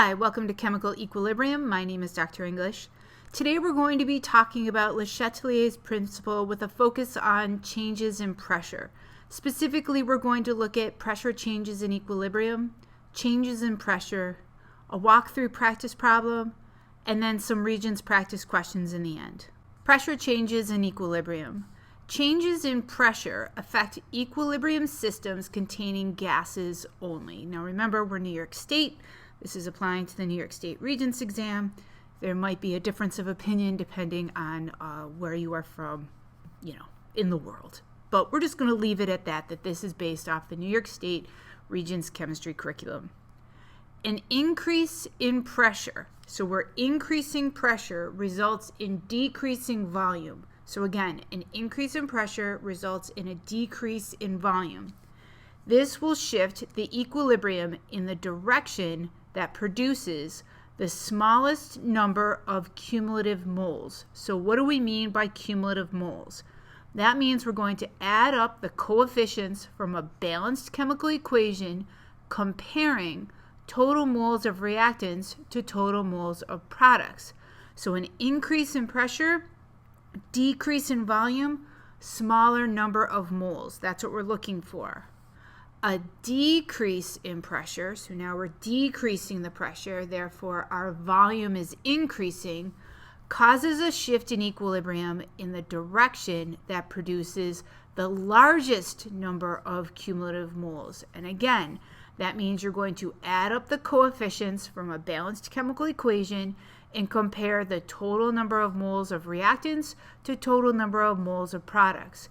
Hi, welcome to Chemical Equilibrium. My name is Dr. English. Today we're going to be talking about Le Chatelier's principle with a focus on changes in pressure. Specifically, we're going to look at pressure changes in equilibrium, changes in pressure, a walkthrough practice problem, and then some Regents practice questions in the end. Pressure changes in equilibrium. Changes in pressure affect equilibrium systems containing gases only. Now remember, we're New York State. This is applying to the New York State Regents exam. There might be a difference of opinion depending on where you are from, in the world. But we're just going to leave it at that this is based off the New York State Regents chemistry curriculum. An increase in pressure, so we're increasing pressure, results in decreasing volume. So again, an increase in pressure results in a decrease in volume. This will shift the equilibrium in the direction that produces the smallest number of cumulative moles. So what do we mean by cumulative moles? That means we're going to add up the coefficients from a balanced chemical equation comparing total moles of reactants to total moles of products. So an increase in pressure, decrease in volume, smaller number of moles. That's what we're looking for. A decrease in pressure, so now we're decreasing the pressure, therefore our volume is increasing, causes a shift in equilibrium in the direction that produces the largest number of cumulative moles. And again, that means you're going to add up the coefficients from a balanced chemical equation and compare the total number of moles of reactants to total number of moles of products.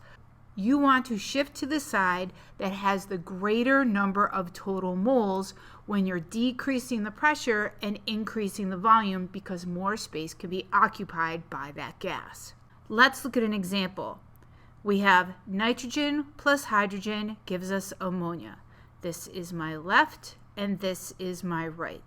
You want to shift to the side that has the greater number of total moles when you're decreasing the pressure and increasing the volume because more space can be occupied by that gas. Let's look at an example. We have nitrogen plus hydrogen gives us ammonia. This is my left and this is my right.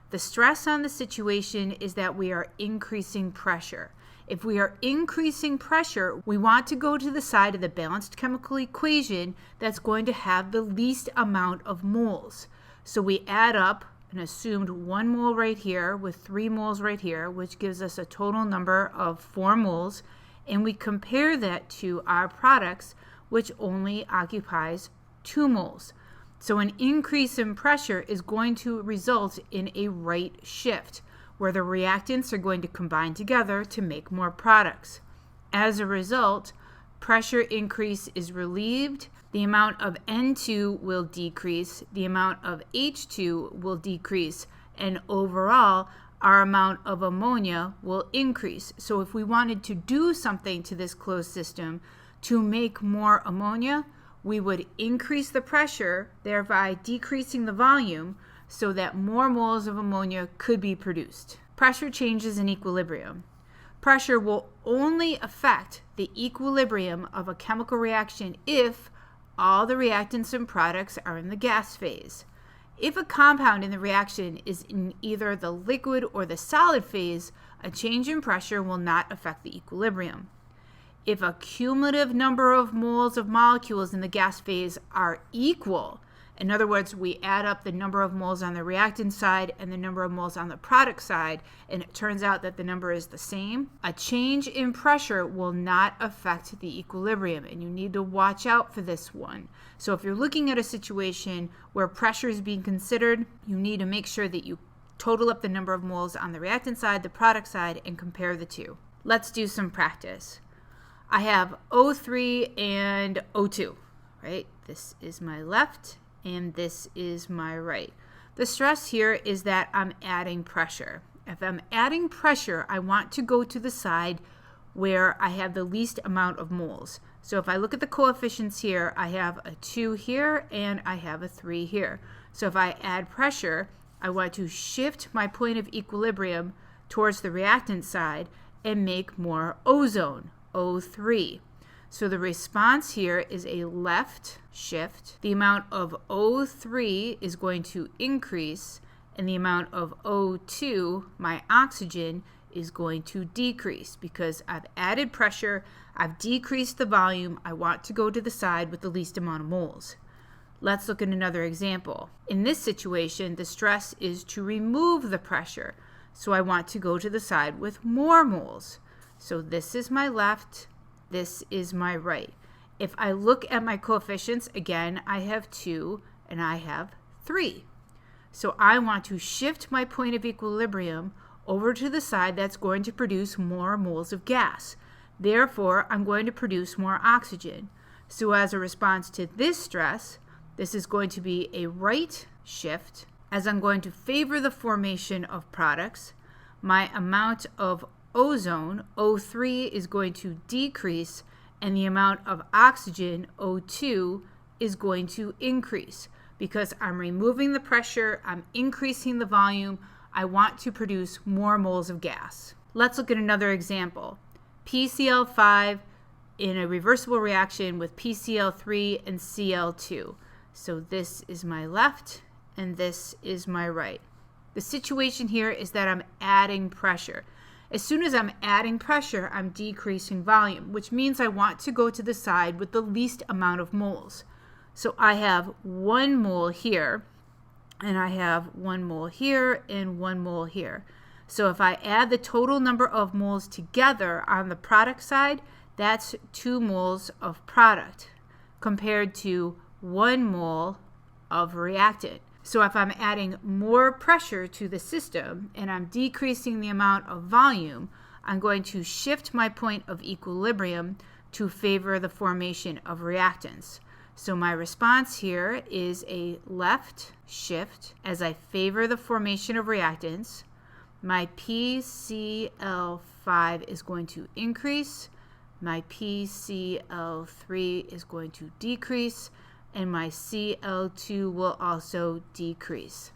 The stress on the situation is that we are increasing pressure. If we are increasing pressure, we want to go to the side of the balanced chemical equation that's going to have the least amount of moles. So we add up an assumed 1 mole right here with 3 moles right here, which gives us a total number of 4 moles, and we compare that to our products, which only occupies 2 moles. So an increase in pressure is going to result in a rate shift, where the reactants are going to combine together to make more products. As a result, pressure increase is relieved, the amount of N2 will decrease, the amount of H2 will decrease, and overall, our amount of ammonia will increase. So if we wanted to do something to this closed system to make more ammonia, we would increase the pressure, thereby decreasing the volume, so that more moles of ammonia could be produced. Pressure changes in equilibrium. Pressure will only affect the equilibrium of a chemical reaction if all the reactants and products are in the gas phase. If a compound in the reaction is in either the liquid or the solid phase, a change in pressure will not affect the equilibrium. If a cumulative number of moles of molecules in the gas phase are equal, in other words, we add up the number of moles on the reactant side and the number of moles on the product side, and it turns out that the number is the same, a change in pressure will not affect the equilibrium, and you need to watch out for this one. So if you're looking at a situation where pressure is being considered, you need to make sure that you total up the number of moles on the reactant side, the product side, and compare the two. Let's do some practice. I have O3 and O2, right? This is my left and this is my right. The stress here is that I'm adding pressure. If I'm adding pressure, I want to go to the side where I have the least amount of moles. So if I look at the coefficients here, I have a 2 here and I have a 3 here. So if I add pressure, I want to shift my point of equilibrium towards the reactant side and make more ozone, O3. So the response here is a left shift. The amount of O3 is going to increase, and the amount of O2, my oxygen, is going to decrease because I've added pressure, I've decreased the volume, I want to go to the side with the least amount of moles. Let's look at another example. In this situation, the stress is to remove the pressure. So I want to go to the side with more moles. So this is my left, this is my right. If I look at my coefficients, again, I have 2 and I have 3. So I want to shift my point of equilibrium over to the side that's going to produce more moles of gas. Therefore, I'm going to produce more oxygen. So as a response to this stress, this is going to be a right shift. As I'm going to favor the formation of products, my amount of ozone, O3, is going to decrease, and the amount of oxygen, O2, is going to increase. Because I'm removing the pressure, I'm increasing the volume, I want to produce more moles of gas. Let's look at another example. PCl5 in a reversible reaction with PCl3 and Cl2. So this is my left and this is my right. The situation here is that I'm adding pressure. As soon as I'm adding pressure, I'm decreasing volume, which means I want to go to the side with the least amount of moles. So I have 1 mole here, and I have 1 mole here, and 1 mole here. So if I add the total number of moles together on the product side, that's 2 moles of product compared to 1 mole of reactant. So if I'm adding more pressure to the system and I'm decreasing the amount of volume, I'm going to shift my point of equilibrium to favor the formation of reactants. So my response here is a left shift as I favor the formation of reactants. My PCl5 is going to increase, my PCl3 is going to decrease, and my Cl2 will also decrease.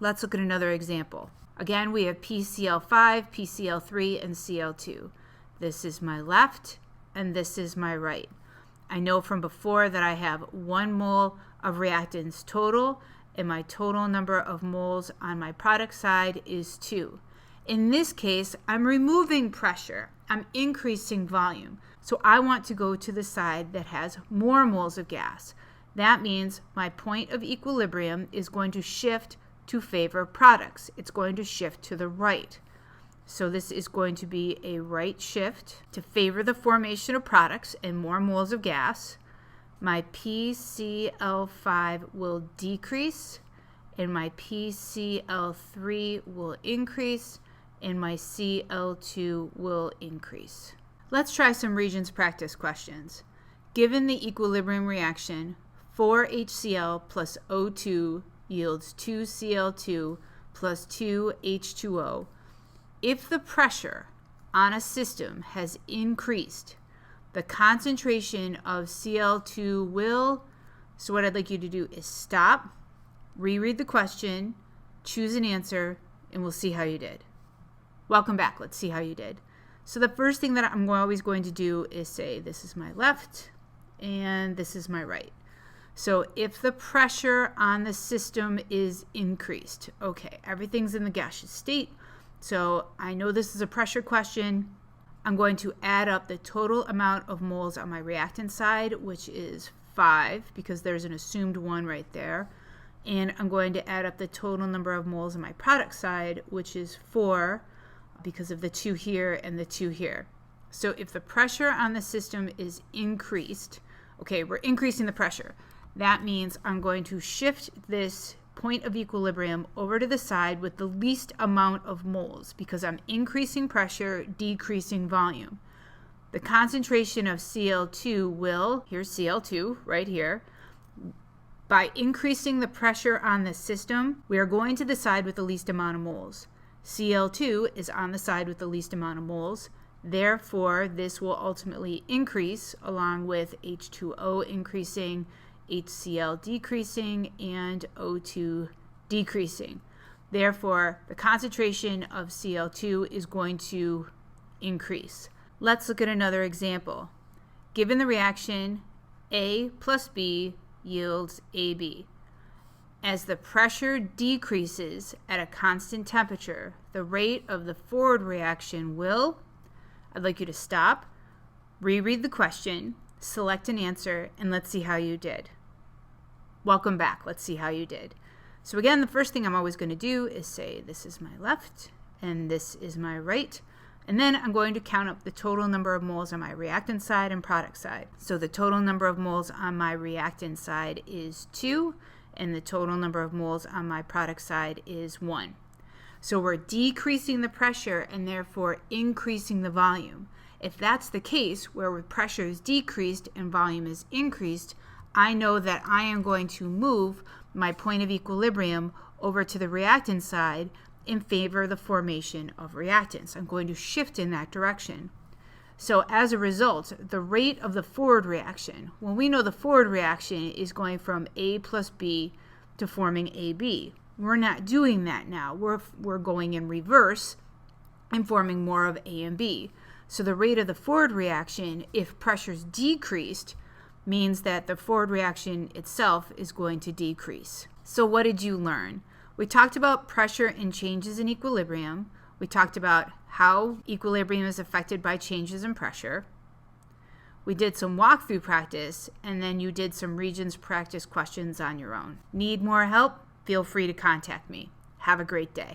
Let's look at another example. Again, we have PCl5, PCl3, and Cl2. This is my left, and this is my right. I know from before that I have 1 mole of reactants total, and my total number of moles on my product side is 2. In this case, I'm removing pressure. I'm increasing volume. So I want to go to the side that has more moles of gas. That means my point of equilibrium is going to shift to favor products. It's going to shift to the right. So this is going to be a right shift to favor the formation of products and more moles of gas. My PCl5 will decrease, and my PCl3 will increase, and my Cl2 will increase. Let's try some Regents practice questions. Given the equilibrium reaction, 4HCl plus O2 yields 2Cl2 plus 2H2O. If the pressure on a system has increased, the concentration of Cl2 will, so what I'd like you to do is stop, reread the question, choose an answer, and we'll see how you did. Welcome back. Let's see how you did. So the first thing that I'm always going to do is say this is my left and this is my right. So if the pressure on the system is increased, okay, everything's in the gaseous state. So I know this is a pressure question. I'm going to add up the total amount of moles on my reactant side, which is 5, because there's an assumed 1 right there. And I'm going to add up the total number of moles on my product side, which is 4, because of the 2 here and the 2 here. So if the pressure on the system is increased, okay, we're increasing the pressure. That means I'm going to shift this point of equilibrium over to the side with the least amount of moles because I'm increasing pressure, decreasing volume. The concentration of Cl2 will, here's Cl2 right here. By increasing the pressure on the system, we are going to the side with the least amount of moles. Cl2 is on the side with the least amount of moles. Therefore, this will ultimately increase along with H2O increasing, HCl decreasing, and O2 decreasing. Therefore, the concentration of Cl2 is going to increase. Let's look at another example. Given the reaction, A plus B yields AB. As the pressure decreases at a constant temperature, the rate of the forward reaction will, I'd like you to stop, reread the question, select an answer, and let's see how you did. Welcome back. Let's see how you did. So again, the first thing I'm always going to do is say this is my left and this is my right. And then I'm going to count up the total number of moles on my reactant side and product side. So the total number of moles on my reactant side is 2, and the total number of moles on my product side is 1. So we're decreasing the pressure and therefore increasing the volume. If that's the case, where pressure is decreased and volume is increased, I know that I am going to move my point of equilibrium over to the reactant side in favor of the formation of reactants. I'm going to shift in that direction. So as a result, the rate of the forward reaction, when we know the forward reaction is going from A plus B to forming AB, we're not doing that now. We're going in reverse and forming more of A and B. So the rate of the forward reaction, if pressure is decreased, means that the forward reaction itself is going to decrease. So what did you learn? We talked about pressure and changes in equilibrium. We talked about how equilibrium is affected by changes in pressure. We did some walkthrough practice, and then you did some Regents practice questions on your own. Need more help? Feel free to contact me. Have a great day.